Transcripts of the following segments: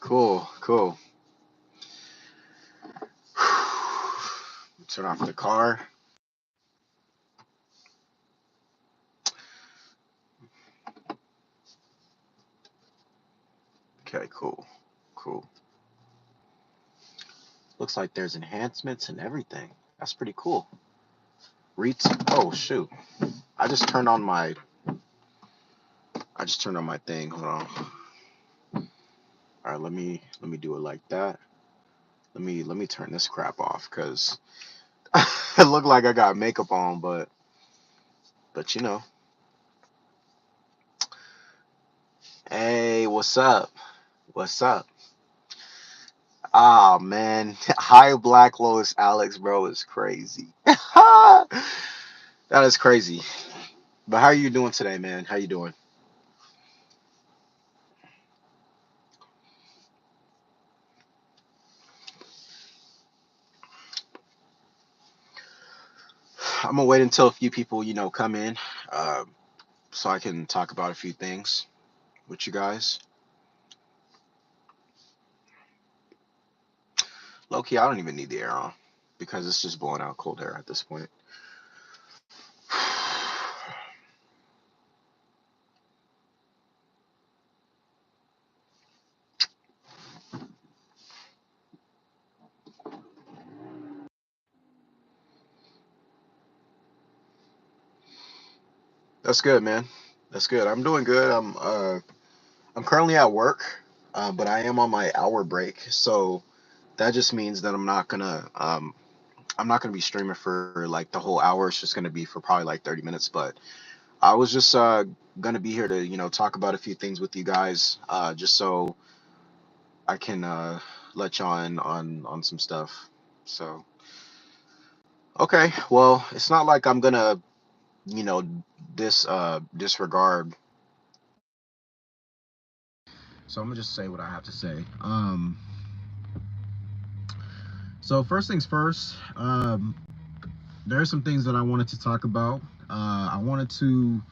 Cool, cool. Turn off the car. Okay, cool, cool. Looks like there's enhancements and everything. That's pretty cool. Oh shoot! I just turned on my. I just turned on my thing. Hold on. All right, let me do it like that. Let me turn this crap off because it looked like I got makeup on, but you know. Hey, what's up? What's up? Ah man, high Black Lois Alex, bro, is crazy. That is crazy. But how are you doing today, man? How you doing? I'm gonna wait until a few people, come in, uh, so I can talk about a few things with you guys. Low key, I don't even need the air on because it's just blowing out cold air at this point. That's good, man. That's good. I'm doing good. I'm currently at work, but I am on my hour break, so that just means that I'm not gonna be streaming for like the whole hour. It's just gonna be for probably like 30 minutes. But I was just gonna be here to talk about a few things with you guys, just so I can let y'all in on some stuff. So okay, well, it's not like I'm gonna you know disregard. So I'm gonna just say what I have to say. So first things first, there are some things that I wanted to talk about. I wanted to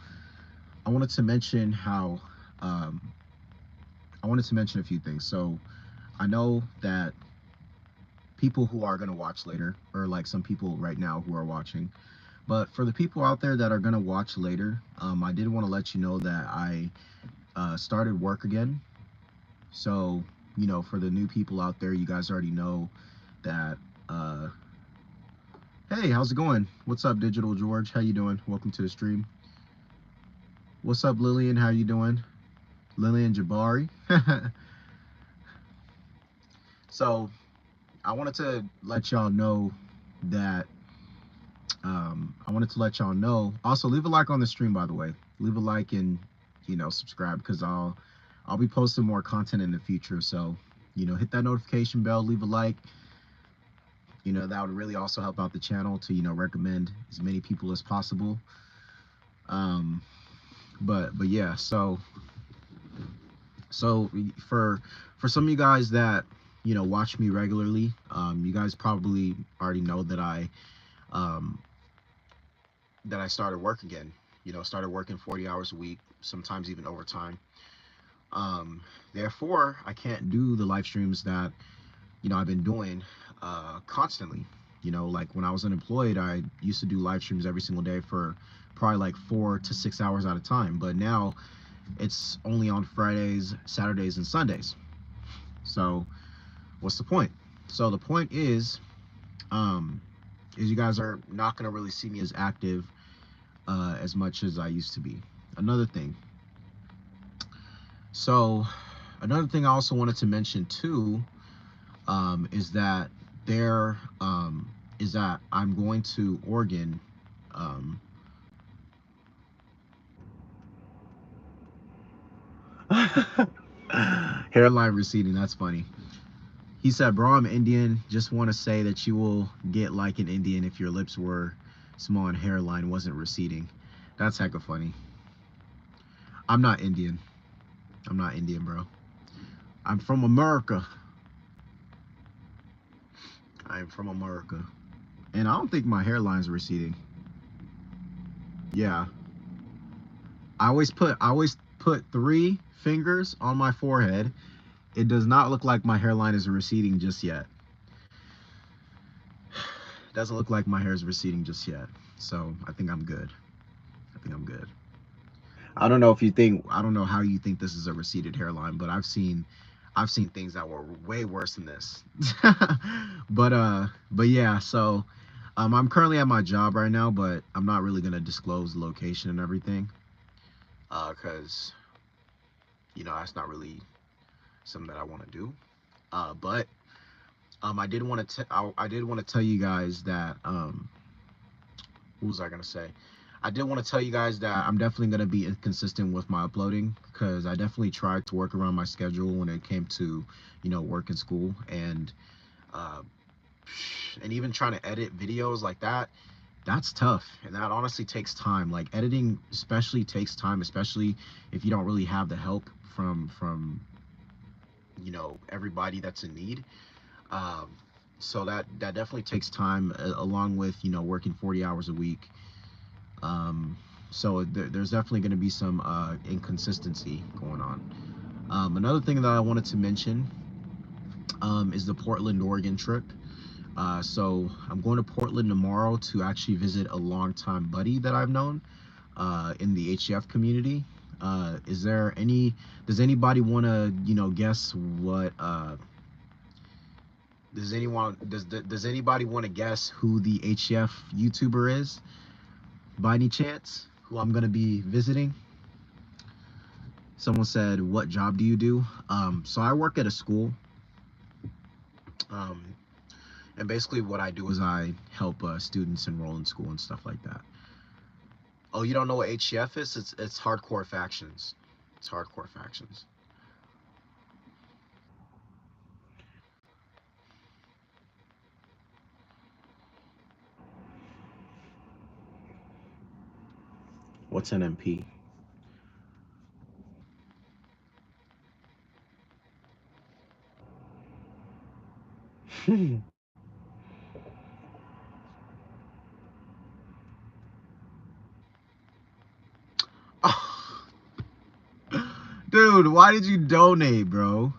mention how um, I wanted to mention a few things. So I know that people who are gonna watch later, or like some people right now who are watching, but for the people out there that are gonna watch later, I did want to let you know that I started work again. So for the new people out there, you guys already know that. Uh, hey, how's it going? What's up, Digital George? How you doing? Welcome to the stream. What's up, Lillian? How you doing? Lillian Jabari. So I wanted to let y'all know that I wanted to let y'all know. Also, leave a like on the stream, by the way. Leave a like and subscribe because I'll be posting more content in the future. So hit that notification bell, leave a like. That would really also help out the channel to recommend as many people as possible. Um, but yeah, so for some of you guys that watch me regularly, you guys probably already know um, that I started work again. Started working 40 hours a week, sometimes even overtime. Therefore, I can't do the live streams that I've been doing constantly. Like when I was unemployed, I used to do live streams every single day for probably like 4 to 6 hours at a time. But now it's only on Fridays, Saturdays, and Sundays. So what's the point? So the point is you guys are not gonna really see me as active as much as I used to be. Another thing. So another thing I also wanted to mention too is that there is that I'm going to Oregon. Um, Hairline receding. That's funny. He said, "Bro, I'm Indian. Just want to say that you will get like an Indian if your lips were small and hairline wasn't receding." That's hecka funny. I'm not Indian. I'm not Indian, bro. I'm from America. I'm from America. And I don't think my hairline's receding. Yeah. I always put 3 fingers on my forehead It does not look like my hairline is receding just yet. It doesn't look like my hair is receding just yet. So I think I'm good. I think I'm good. I don't know if you think, I don't know how you think this is a receded hairline, but I've seen things that were way worse than this. But yeah, so I'm currently at my job right now, but I'm not really gonna disclose the location and everything, because you know that's not really something that I want to do. But I did want to I did want to tell you guys that what was I gonna say? I did want to tell you guys that I'm definitely gonna be inconsistent with my uploading, because I definitely tried to work around my schedule when it came to, you know, work and school, uh, and even trying to edit videos like that. That's tough, and that honestly takes time. Like editing especially takes time, especially if you don't really have the help from you know, everybody that's in need. Um, so that definitely takes time, along with, you know, working 40 hours a week. So there's definitely going to be some inconsistency going on. Another thing that I wanted to mention is the Portland, Oregon trip. So I'm going to Portland tomorrow to actually visit a longtime buddy that I've known in the HEF community. Is there any? Does anybody want to, you know, guess what? Does anybody want to guess who the HEF YouTuber is, by any chance? Who I'm gonna be visiting? Someone said, "What job do you do?" So I work at a school, um, and basically what I do is I help students enroll in school and stuff like that. Oh, you don't know what HEF is? It's hardcore factions. It's hardcore factions. What's an MP? Dude, why did you donate, bro?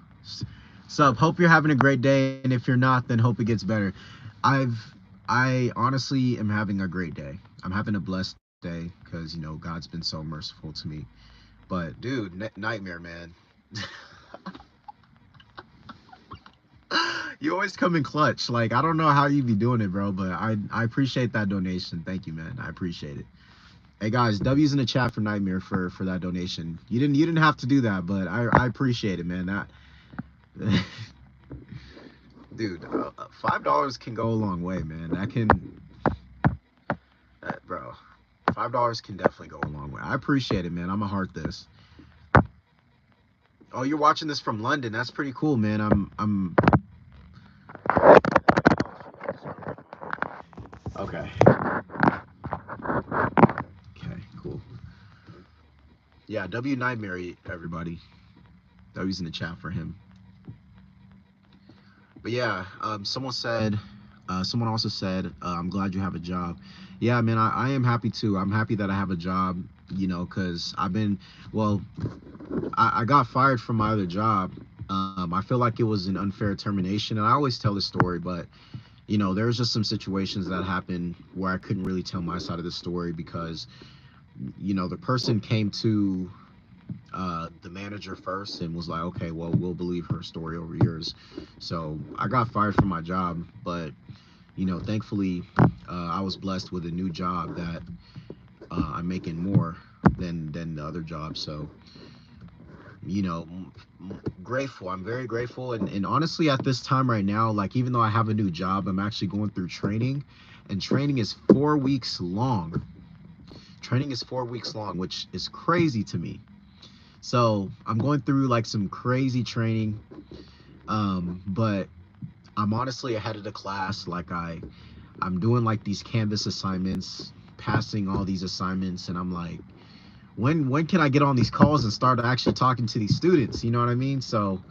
Sup, hope you're having a great day, and if you're not, then hope it gets better. I've I honestly am having a great day. I'm having a blessed day, because, you know, God's been so merciful to me. But dude, nightmare, man. You always come in clutch. Like, I don't know how you be doing it, bro, but I appreciate that donation. Thank you, man. I appreciate it. Hey guys, W's in the chat for Nightmare for that donation. You didn't have to do that, but I appreciate it, man. That dude, $5 can go a long way, man. That can, bro. $5 can definitely go a long way. I appreciate it, man. I'm a heart this. Oh, you're watching this from London. That's pretty cool, man. I'm okay. Okay, cool. Yeah, W Nightmare, everybody. W's in the chat for him. But yeah, someone also said, I'm glad you have a job. Yeah, man, I am happy too. I'm happy that I have a job, you know, because well, I got fired from my other job. I feel like it was an unfair termination, and I always tell this story, but, you know, there's just some situations that happened where I couldn't really tell my side of the story, because, you know, the person came to the manager first and was like, okay, well, we'll believe her story over yours. So I got fired from my job, but, you know, thankfully, I was blessed with a new job that I'm making more than the other job. So, you know, grateful. I'm very grateful. And honestly, at this time right now, like, even though I have a new job, I'm actually going through training, and training is 4 weeks long. Training is 4 weeks long, which is crazy to me. So I'm going through like some crazy training, but I'm honestly ahead of the class. Like, I'm doing like these Canvas assignments, passing all these assignments, and I'm like, when can I get on these calls and start actually talking to these students? You know what I mean? So,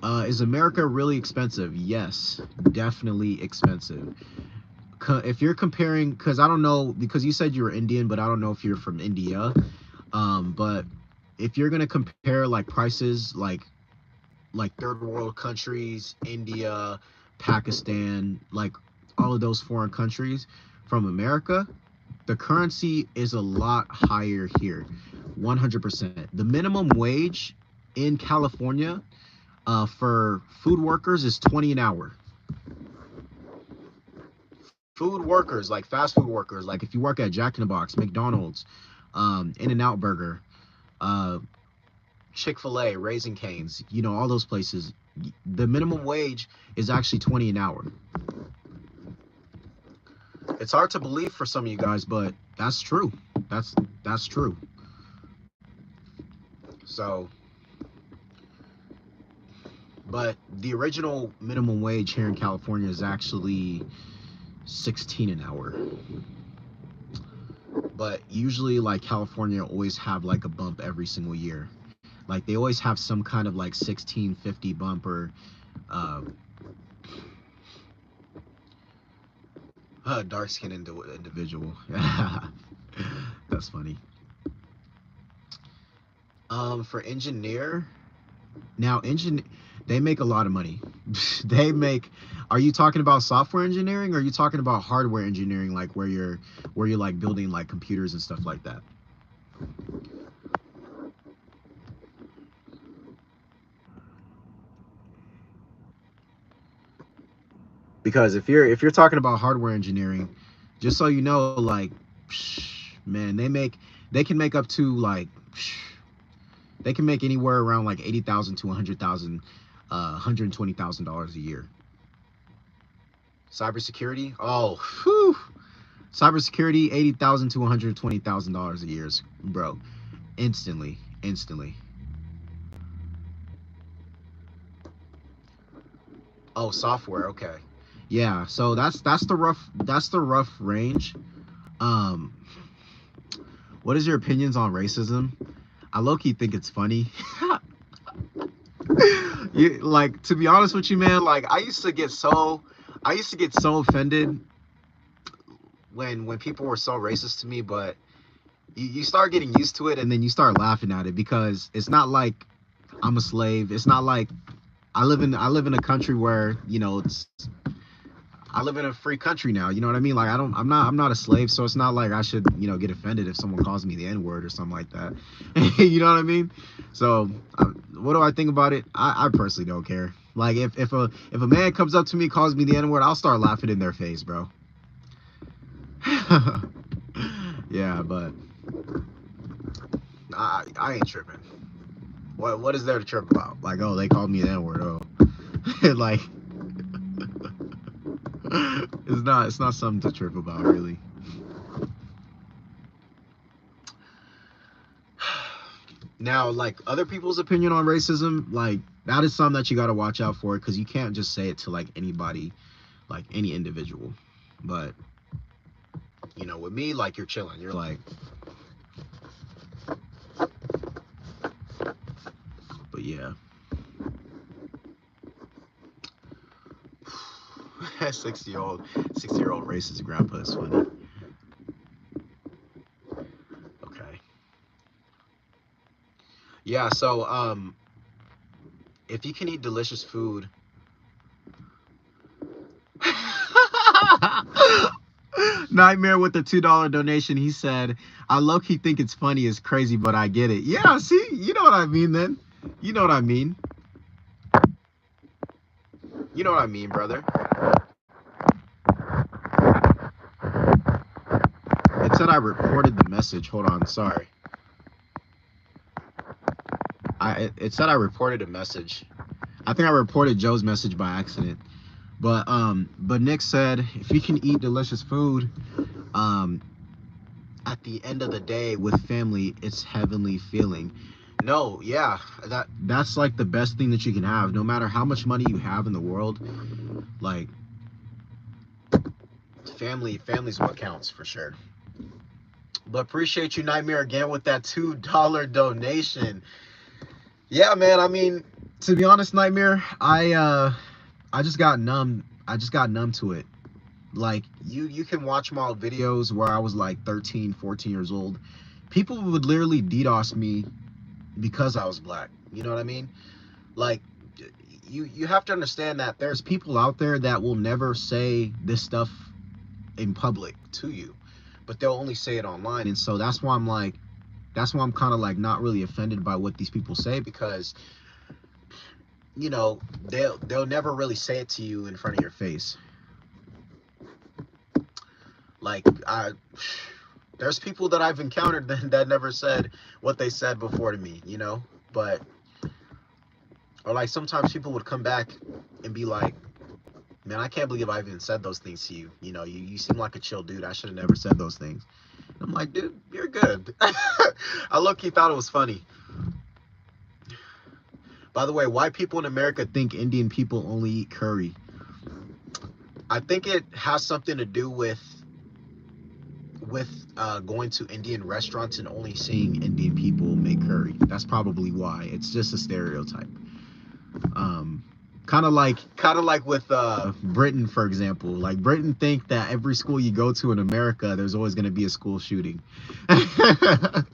is America really expensive? Yes, definitely expensive. If you're comparing, because I don't know, because you said you were Indian, but I don't know if you're from India. But if you're gonna compare like prices, like like third world countries, India, Pakistan, like all of those foreign countries from America, the currency is a lot higher here, 100%. The minimum wage in California for food workers is 20 an hour. Food workers, like fast food workers, like if you work at Jack in the Box, McDonald's, In-N-Out Burger, Chick-fil-A, Raising Cane's, you know, all those places, the minimum wage is actually 20 an hour. It's hard to believe for some of you guys, but that's true. That's true. So, but the original minimum wage here in California is actually 16 an hour. But usually, like, California always have like a bump every single year. Like they always have some kind of like 1650 bump or dark-skinned individual. That's funny. For engineer, now they make a lot of money. They make, are you talking about software engineering, or are you talking about hardware engineering, like where you're like building like computers and stuff like that? Because if you're talking about hardware engineering, just so you know, like, man, they can make up to like, they can make anywhere around like $80,000 to $100,000, $120,000 a year. Cybersecurity, oh, whew. Cybersecurity, $80,000 to $120,000 a year, bro. Instantly. Oh, software, okay. Yeah, so that's the rough range. Um, what is your opinions on racism? I low-key think it's funny. Like, to be honest with you, man, like I used to get so offended when people were so racist to me, but you start getting used to it, and then you start laughing at it, because it's not like I'm a slave. It's not like I live in a country where, you know, I live in a free country now, you know what I mean? Like I'm not a slave, so it's not like I should, you know, get offended if someone calls me the N-word or something like that. You know what I mean? So what do I think about it? I personally don't care. Like if a man comes up to me, calls me the N-word, I'll start laughing in their face, bro. Yeah, but I ain't tripping. What is there to trip about? Like, oh, they called me the N-word. Oh, like it's not something to trip about, really. Now, like, other people's opinion on racism, like, that is something that you got to watch out for, because you can't just say it to like anybody, like any individual. But you know, with me, like, you're chilling, you're like, but yeah. 60-year-old racist grandpa is funny. Okay. Yeah, so if you can eat delicious food, Nightmare with the $2 donation, he said, I low-key think it's funny, it's crazy, but I get it. Yeah, see, you know what I mean then. You know what I mean. You know what I mean, brother. It said I reported the message. Hold on, sorry. It said I reported a message. I think I reported Joe's message by accident. But Nick said, if you can eat delicious food, at the end of the day with family, it's heavenly feeling. No, yeah, that's like the best thing that you can have, no matter how much money you have in the world. Like, family's what counts, for sure. But appreciate you, Nightmare, again with that $2 donation. Yeah, man, I mean, to be honest, Nightmare, I just got numb. I just got numb to it. Like, you can watch my videos where I was like 13, 14 years old. People would literally DDoS me because I was black. You know what I mean? Like, you have to understand that there's people out there that will never say this stuff in public to you, but they'll only say it online. And so that's why I'm kind of like not really offended by what these people say, because you know they'll never really say it to you in front of your face. Like there's people that I've encountered that never said what they said before to me, you know. But or like sometimes people would come back and be like, man, I can't believe I even said those things to you. You know, you seem like a chill dude. I should have never said those things. I'm like, dude, you're good. I low-key thought it was funny. By the way, why people in America think Indian people only eat curry? I think it has something to do with going to Indian restaurants and only seeing Indian people make curry. That's probably why. It's just a stereotype. Kind of like with Britain, for example. Like Britain think that every school you go to in America, there's always going to be a school shooting. But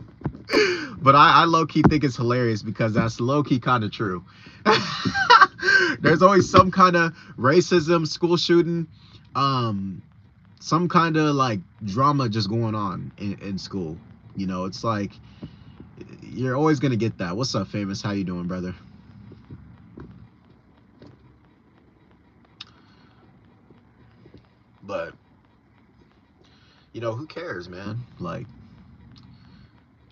I low-key think it's hilarious, because that's low-key kind of true. There's always some kind of racism, school shooting, some kind of like drama just going on in school. You know, it's like you're always gonna get that. What's up, Famous? How you doing, brother? But you know, who cares, man? Like,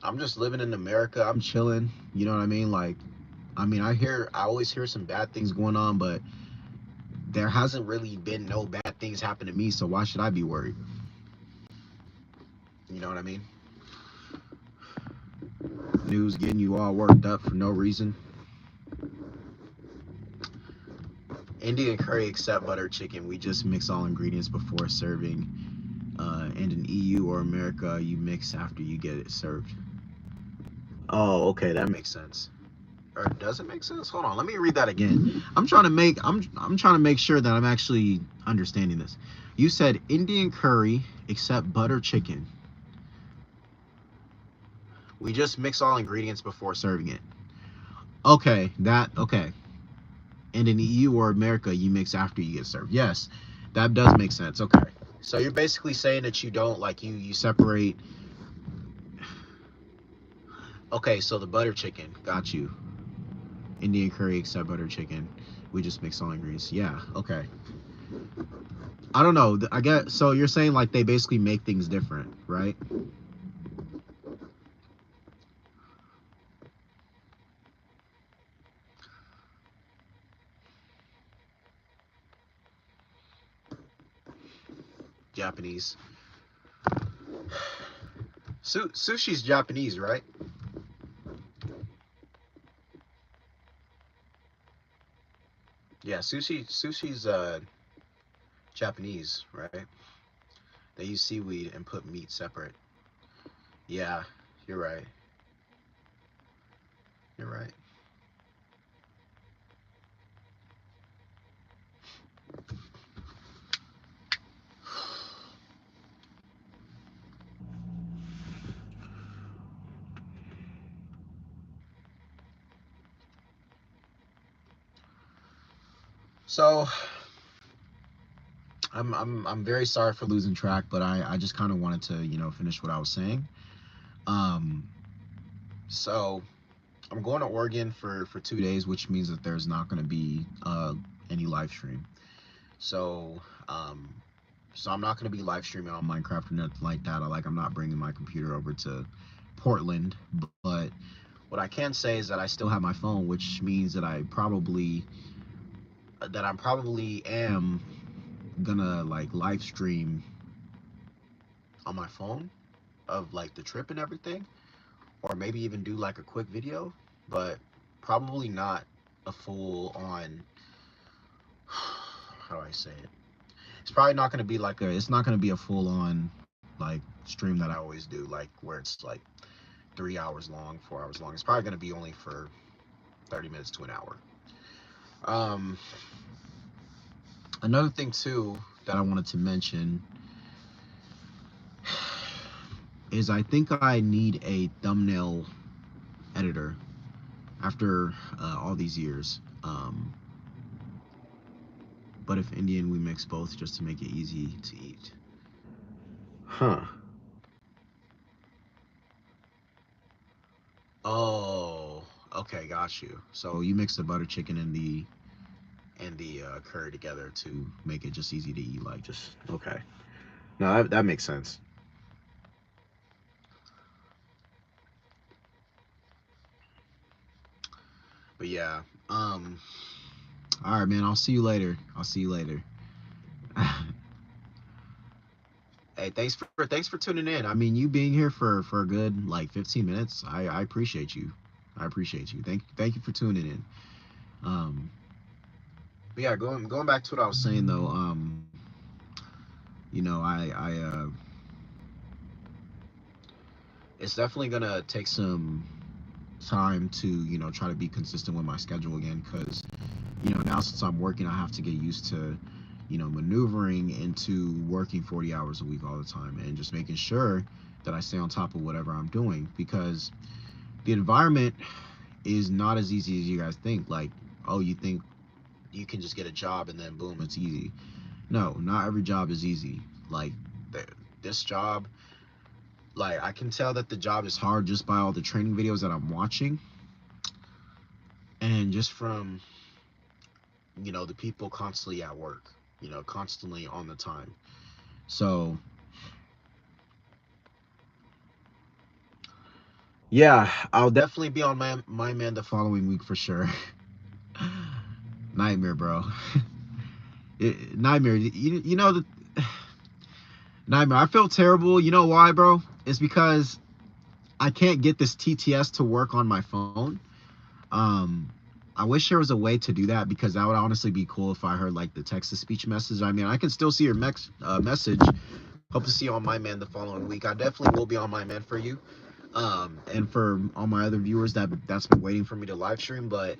I'm just living in America. I'm chilling. You know what I mean? Like, I mean, I always hear some bad things going on, but there hasn't really been no bad things happen to me, so why should I be worried? You know what I mean? News getting you all worked up for no reason. Indian curry except butter chicken. We just mix all ingredients before serving. And in EU or America, you mix after you get it served. Oh, okay, that makes sense. Or does it make sense? Hold on, let me read that again. I'm trying to make sure that I'm actually understanding this. You said Indian curry except butter chicken. We just mix all ingredients before serving it. Okay, okay. And in EU or America, you mix after you get served. Yes, that does make sense. Okay. So you're basically saying that you don't like you separate. Okay, so the butter chicken, got you. Indian curry except butter chicken. We just mix all ingredients. Yeah, okay. I don't know. I guess so you're saying like they basically make things different, right? Japanese. Sushi's Japanese, right? Yeah, sushi's Japanese, right? They use seaweed and put meat separate. Yeah, you're right. You're right. So I'm very sorry for losing track, but I just kind of wanted to, you know, finish what I was saying. Um, so I'm going to Oregon for 2 days, which means that there's not going to be any live stream. So so I'm not going to be live streaming on Minecraft or nothing like that. I'm not bringing my computer over to Portland, but what I can say is that I still have my phone, which means that I probably am gonna like live stream on my phone of like the trip and everything, or maybe even do like a quick video, but probably not a full on, how do I say it? It's probably not gonna be like it's not gonna be a full on like stream that I always do, like where it's like 3 hours long, 4 hours long. It's probably gonna be only for 30 minutes to an hour. Another thing too that I wanted to mention is I think I need a thumbnail editor after all these years. Um, but if Indian, we mix both just to make it easy to eat. Huh. Oh, okay, got you. So you mix the butter chicken and the curry together to make it just easy to eat, like just okay. No, that makes sense. But yeah, all right, man. I'll see you later. I'll see you later. Hey, thanks for tuning in. I mean, you being here for a good like 15 minutes. I appreciate you. I appreciate you. Thank you for tuning in. Um, but yeah, going back to what I was saying though. You know, it's definitely gonna take some time to try to be consistent with my schedule again, because now since I'm working, I have to get used to maneuvering into working 40 hours a week all the time, and just making sure that I stay on top of whatever I'm doing, because the environment is not as easy as you guys think. Like, oh, you think you can just get a job and then boom, it's easy. No, not every job is easy. Like, this job, like, I can tell that the job is hard just by all the training videos that I'm watching, and just from the people constantly at work, constantly on the time. So yeah, I'll definitely be on my man the following week for sure. Nightmare, bro. Nightmare. You know the nightmare. I feel terrible. You know why, bro? It's because I can't get this TTS to work on my phone. Um, I wish there was a way to do that, because that would honestly be cool if I heard like the text to speech message. I mean, I can still see your message. Hope to see you on my man the following week. I definitely will be on my man for you. And for all my other viewers that's been waiting for me to live stream, but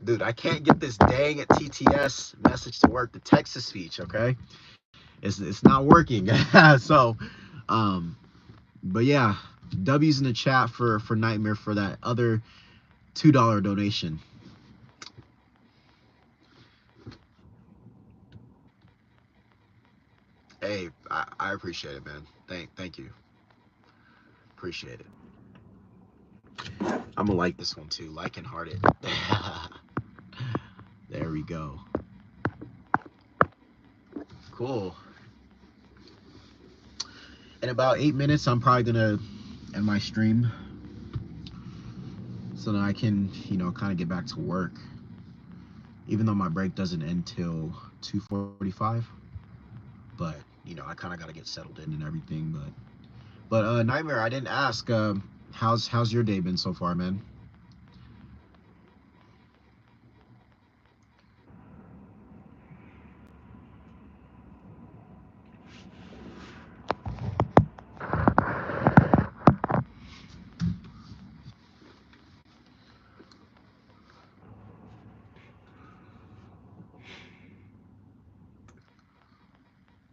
dude, I can't get this dang TTS message to work, the text to speech. Okay, it's not working. So, um, but yeah, W's in the chat for Nightmare for that other $2 donation. Hey, I appreciate it, man. Thank you, appreciate it. I'm gonna like this one too, like and heart it. There we go. Cool. In about 8 minutes, I'm probably gonna end my stream, so that I can, kind of get back to work. Even though my break doesn't end till 2:45, but I kind of got to get settled in and everything. But Nightmare, I didn't ask. How's your day been so far, man?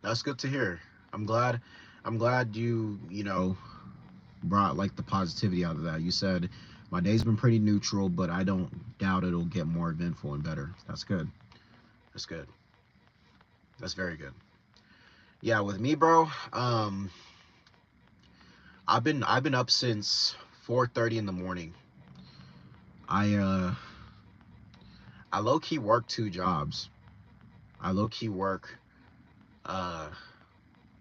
That's good to hear. I'm glad. I'm glad you brought like the positivity out of that. You said my day's been pretty neutral, but I don't doubt it'll get more eventful and better. That's good. That's good. That's very good. Yeah, with me, bro. I've been up since 4:30 in the morning. I uh I low key work 2 jobs. I low key work uh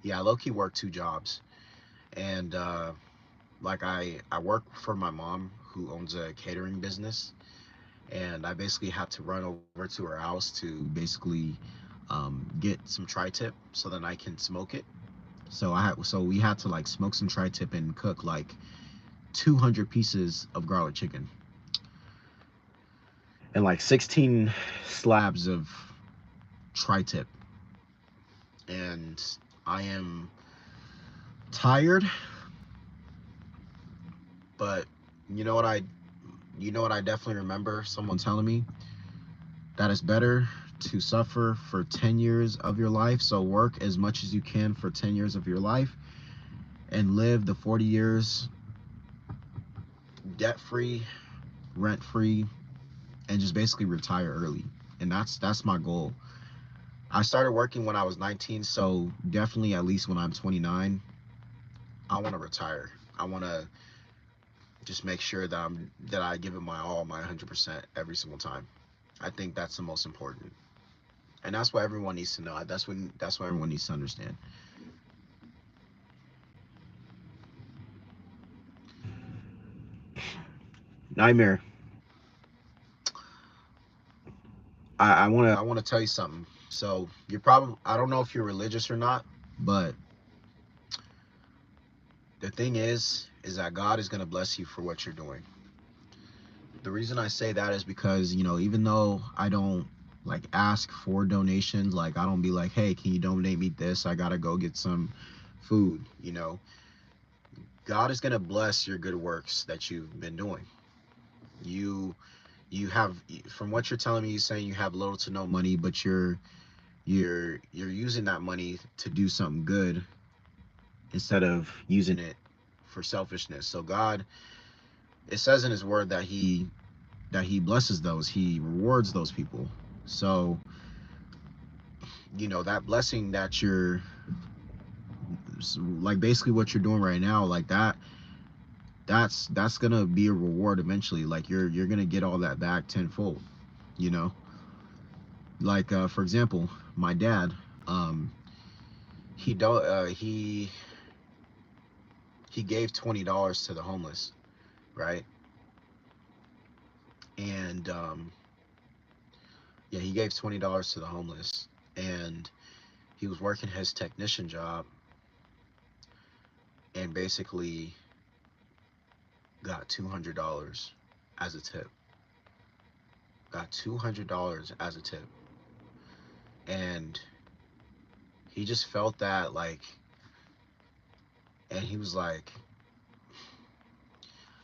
yeah, I low key work 2 jobs. And like I work for my mom, who owns a catering business, and I basically had to run over to her house to basically get some tri-tip so that I can smoke it. So we had to like smoke some tri-tip and cook like 200 pieces of garlic chicken and like 16 slabs of tri-tip. And I am tired, but you know what I definitely remember someone telling me that it's better to suffer for 10 years of your life, so work as much as you can for 10 years of your life and live the 40 years debt free, rent free, and just basically retire early. And that's my goal. I started working when I was 19, so definitely at least when I'm 29, I want to retire. I want to just make sure that I give it my all, my 100% every single time. I think that's the most important, and that's what everyone needs to know. That's what everyone needs to understand. Nightmare. I want to tell you something. So you're probably, I don't know if you're religious or not, but the thing is that God is gonna bless you for what you're doing. The reason I say that is because, even though I don't like ask for donations, like I don't be like, hey, can you donate me this? I gotta go get some food. God is gonna bless your good works that you've been doing. You you have, from what you're telling me, you're saying you have little to no money, but you're using that money to do something good instead of using it for selfishness. So God, it says in his word that he blesses those, he rewards those people. So that blessing that you're, like, basically what you're doing right now, like that's gonna be a reward eventually. Like you're gonna get all that back tenfold. you know like, for example, my dad, um he don't he gave $20 to the homeless, right? And yeah, he gave $20 to the homeless, and he was working his technician job, and basically got $200 as a tip. Got $200 as a tip. And he just felt that, like, and he was like,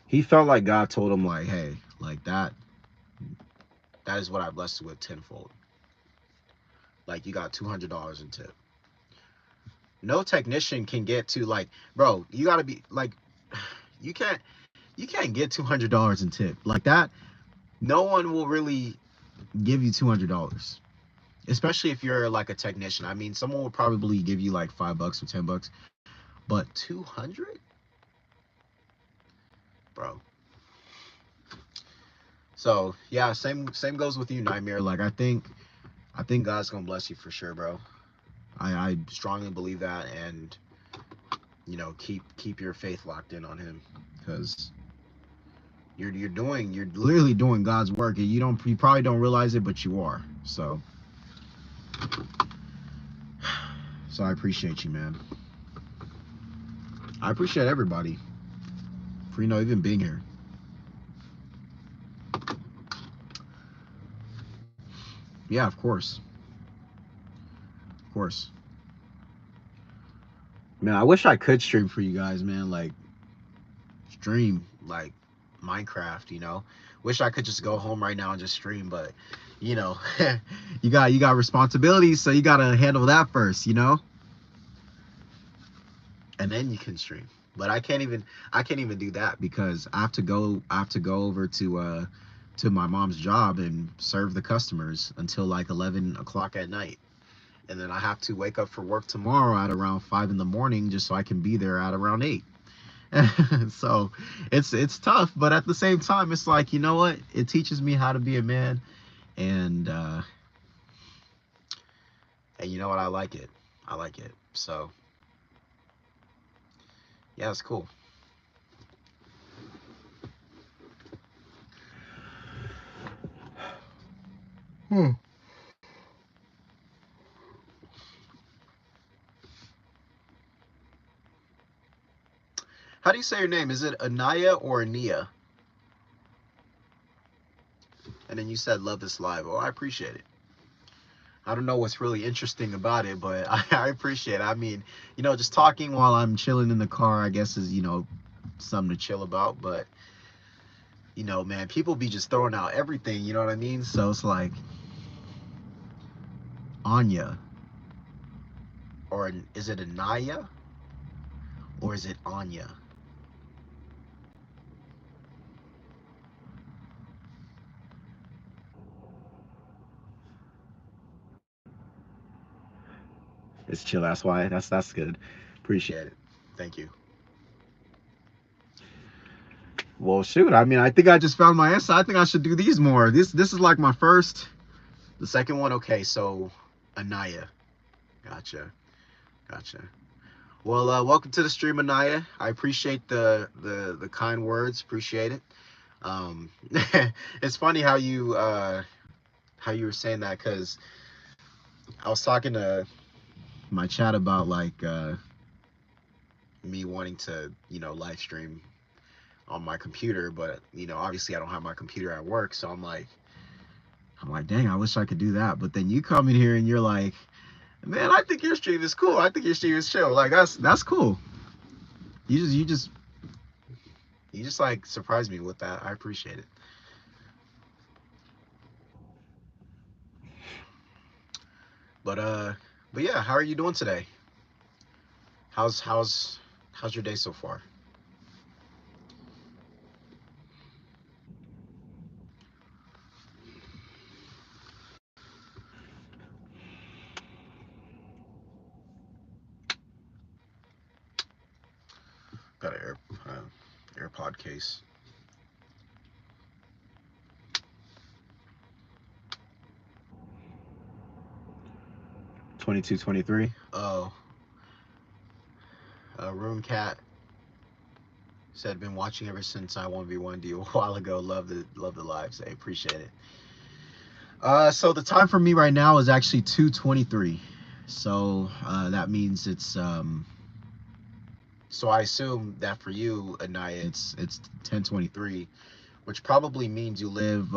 he felt like God told him, like, hey, like, that is what I blessed you with tenfold. Like, you got $200 in tip. No technician can get to, like, bro, you gotta be like, you can't get $200 in tip like that. No one will really give you $200, especially if you're like a technician. I mean, someone will probably give you like $5 or $10, but 200, bro. So yeah, same goes with you, Nightmare. Like, I think God's gonna bless you for sure, bro. I strongly believe that, and keep your faith locked in on Him, because you're literally doing God's work, and you probably don't realize it, but you are. So I appreciate you, man. I appreciate everybody for even being here. Yeah, of course, of course. Man, I wish I could stream for you guys, man. Like, stream like Minecraft. Wish I could just go home right now and just stream, but you know, you got responsibilities, so you gotta handle that first. And then you can stream. But I can't even do that, because I have to go over to my mom's job and serve the customers until like 11 o'clock at night. And then I have to wake up for work tomorrow at around 5 in the morning, just so I can be there at around 8. So it's tough, but at the same time, it's like, you know what? It teaches me how to be a man, and you know what? I like it. I like it. So yeah, it's cool. Hmm. How do you say your name? Is it Anaya or Ania? And then you said love this live. Oh, I appreciate it. I don't know what's really interesting about it, but I appreciate it. I mean, just talking while I'm chilling in the car, I guess, is, something to chill about. But, man, people be just throwing out everything, you know what I mean? So it's like, Anya. Or is it Anaya? Or is it Anya? It's chill. That's why. That's good. Appreciate it. Thank you. Well, shoot. I mean, I think I just found my answer. I think I should do these more. This is like my first. The second one. Okay, so Anaya. Gotcha. Gotcha. Well, welcome to the stream, Anaya. I appreciate the kind words. Appreciate it. Um, it's funny how you were saying that, because I was talking to my chat about like me wanting to live stream on my computer, but obviously I don't have my computer at work, so I'm like, dang, I wish I could do that. But then you come in here and you're like, man, I think your stream is cool. I think your stream is chill. Like that's cool. You just like surprised me with that. I appreciate it. But yeah, how are you doing today? How's your day so far? Got an AirPod case. 22, 23. Oh, Room Cat said been watching ever since I 1v1'd you a while ago. Love the lives. I appreciate it. So the time for me right now is actually 2:23. So that means it's so I assume that for you, Anaya, it's 10:23, which probably means you live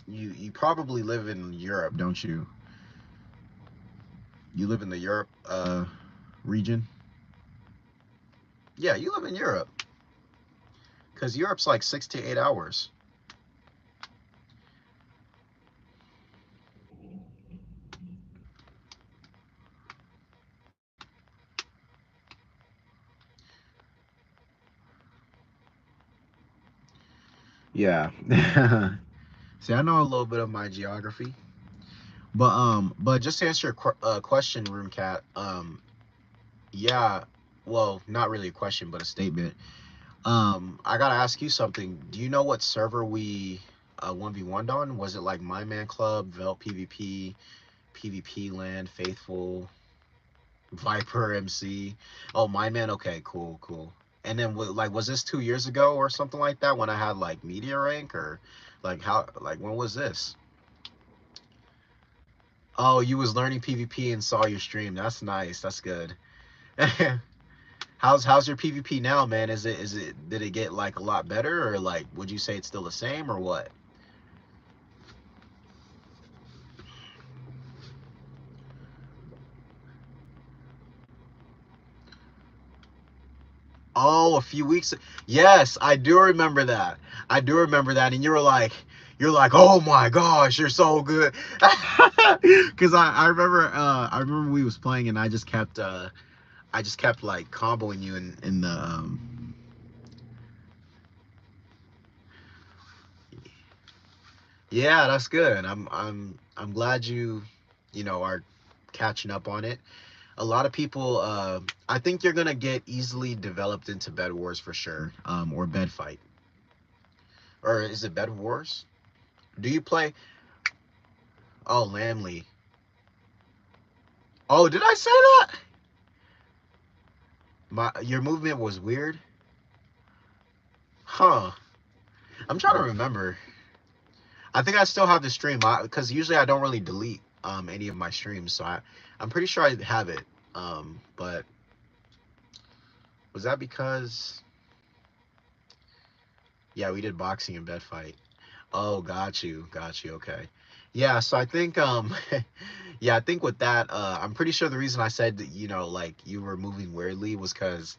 you probably live in Europe, don't you? You live in the Europe region? Yeah, you live in Europe. Because Europe's like 6 to 8 hours. Yeah. See, I know a little bit of my geography. But just to answer your question, Room Cat, yeah, well, not really a question, but a statement. I gotta ask you something. Do you know what server we 1v1'd on? Was it like My Man Club, Velt PvP, PvP Land, Faithful, Viper MC? Oh, My Man. Okay, cool, cool. And then like, was this 2 years ago or something like that when I had like media rank, or like when was this? Oh, you was learning PvP and saw your stream. That's nice. That's good. How's your PvP now, man? Is it did it get like a lot better, or like would you say it's still the same, or what? Oh, a few weeks. Yes, I do remember that. I do remember that. And you're like, oh my gosh, you're so good. Cause I remember we was playing and I just kept like comboing you in the yeah, that's good. I'm glad you are catching up on it. A lot of people I think you're gonna get easily developed into Bed Wars for sure. Or Bed Fight. Or is it Bed Wars? Do you play? Oh, Lamley. Oh, did I say that? Your movement was weird? Huh. I'm trying to remember. I think I still have the stream, because usually I don't really delete any of my streams, so I'm pretty sure I have it. But was that because yeah, we did boxing and Bed Fight. Oh, got you. Okay. Yeah, so I think yeah, I think with that I'm pretty sure the reason I said that, like you were moving weirdly was because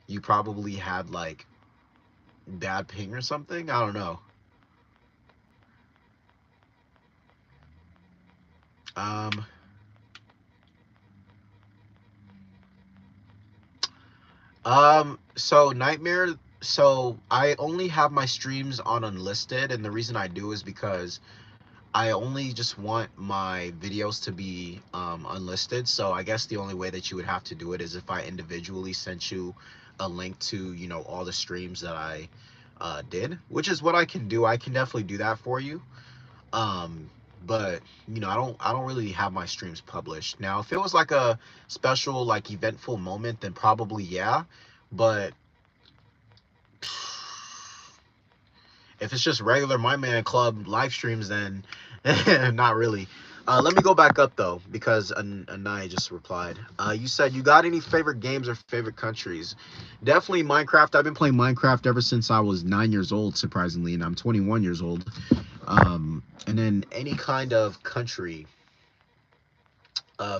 you probably had like bad ping or something. I don't know. Um so Nightmare, so I only have my streams on unlisted, and the reason I do is because I only just want my videos to be unlisted. So I guess the only way that you would have to do it is if I individually sent you a link to, you know, all the streams that I did, which is what I can do. I can definitely do that for you. Um, but you know, I don't really have my streams published. Now, if it was like a special, like eventful moment, then probably yeah. But if it's just regular My Man Club live streams, then not really. Let me go back up though, because Anai just replied. You said you got any favorite games or favorite countries? Definitely Minecraft. I've been playing Minecraft ever since I was 9 years old, surprisingly, and I'm 21 years old. And then any kind of country,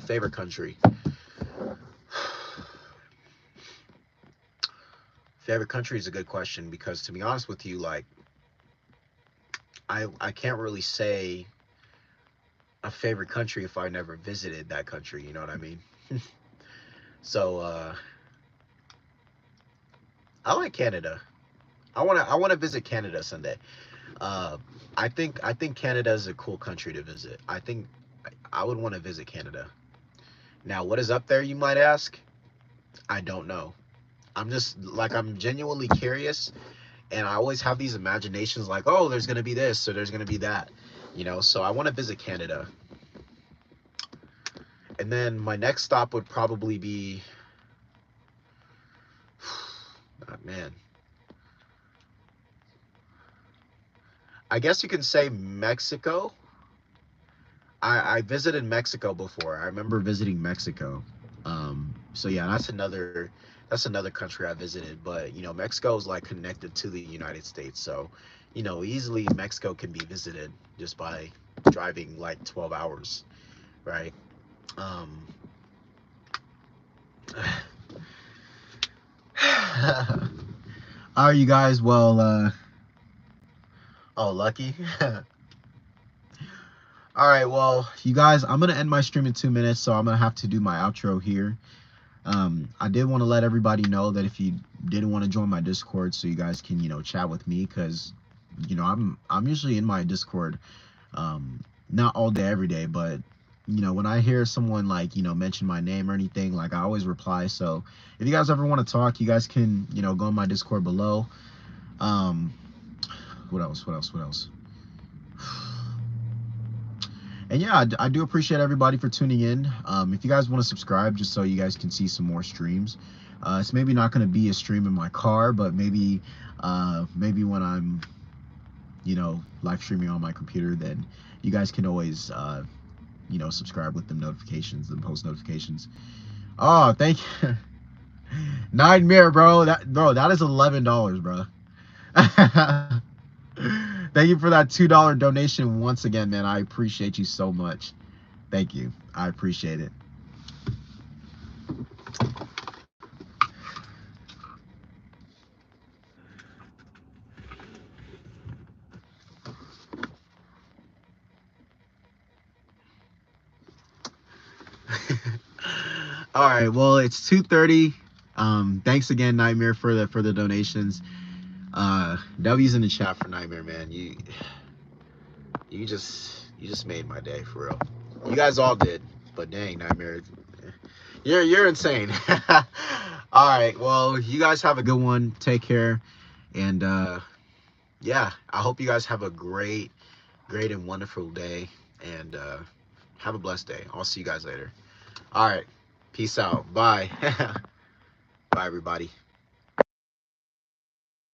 favorite country. Favorite country is a good question, because to be honest with you, like I can't really say a favorite country if I never visited that country, you know what I mean? So I like Canada. I want to visit Canada someday. Uh, I think Canada is a cool country to visit. I think I would want to visit Canada. Now, what is up there, you might ask? I don't know. I'm genuinely curious, and I always have these imaginations like, oh, there's gonna be this, or there's gonna be that, you know. So I want to visit Canada, and then my next stop would probably be, oh, man, I guess you can say Mexico. I visited Mexico before. I remember visiting Mexico. So yeah, that's another country I visited. But you know, Mexico is like connected to the United States, so you know, easily Mexico can be visited just by driving like 12 hours, right? Um, all right, you guys. Well, oh, lucky. All right, well, you guys, I'm gonna end my stream in 2 minutes, so I'm gonna have to do my outro here. I did want to let everybody know that if you didn't want to join my Discord, so you guys can, you know, chat with me, because, you know, I'm usually in my Discord, not all day, every day, but, you know, when I hear someone like, you know, mention my name or anything, like I always reply. So if you guys ever want to talk, you guys can, you know, go in my Discord below. What else? What else? What else? And yeah, I do appreciate everybody for tuning in. If you guys want to subscribe, just so you guys can see some more streams, it's maybe not going to be a stream in my car, but maybe when I'm, you know, live streaming on my computer, then you guys can always, you know, subscribe with the notifications, the post notifications. Oh, thank you. Nightmare, bro. That is $11, bro. Thank you for that $2 donation once again, man. I appreciate you so much. Thank you. I appreciate it. All right. Well, it's 2:30. Thanks again, Nightmare, for the donations. W's in the chat for Nightmare, man. You just made my day, for real. You guys all did, but dang, Nightmare, you're insane. All right. Well, you guys have a good one. Take care, and yeah, I hope you guys have a great and wonderful day, and have a blessed day. I'll see you guys later. All right. Peace out. Bye. Bye, everybody.